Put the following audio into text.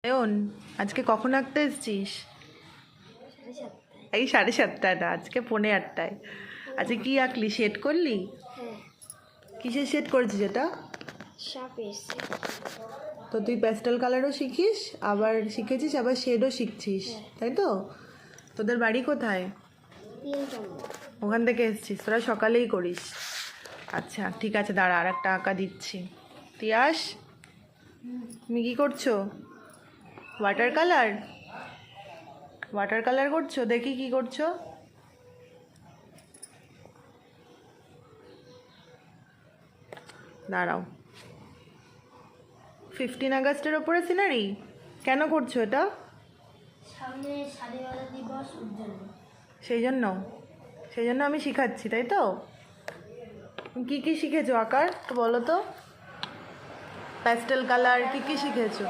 অয়ন, আজকে কখন আঁকতে এসেছিস? এই 7:30 না, আজকে 8:45। আজকে কি আঁকলি? শেড করলি? হ্যাঁ, কিসের শেড করেছিস এটা? সাপ এসছে। তো তুই প্যাস্টেল কালারও শিখিস, আবার শিখেছিস, আবার শেডও শিখছিস, তাই তো? তোদের বাড়ি কোথায়? ওখান থেকে এসেছিস? তোরা সকালেই করিস? আচ্ছা ঠিক আছে, দাঁড়া আর একটা আঁকা দিচ্ছি। তিয়াস, তুমি কী করছো? Water colour? ওয়াটার কালার করছো? দেখি কি করছো। দাঁড়াও। 15 আগস্টের ওপরে সিনারি কেন করছো এটা? সামনে স্বাধীনতা দিবস উদযাপন। সেই জন্য আমি শিখাচ্ছি, তাই তো? কি শিখেছো আঁকার তো বলো তো? প্যাস্টেল কালার কি শিখেছো?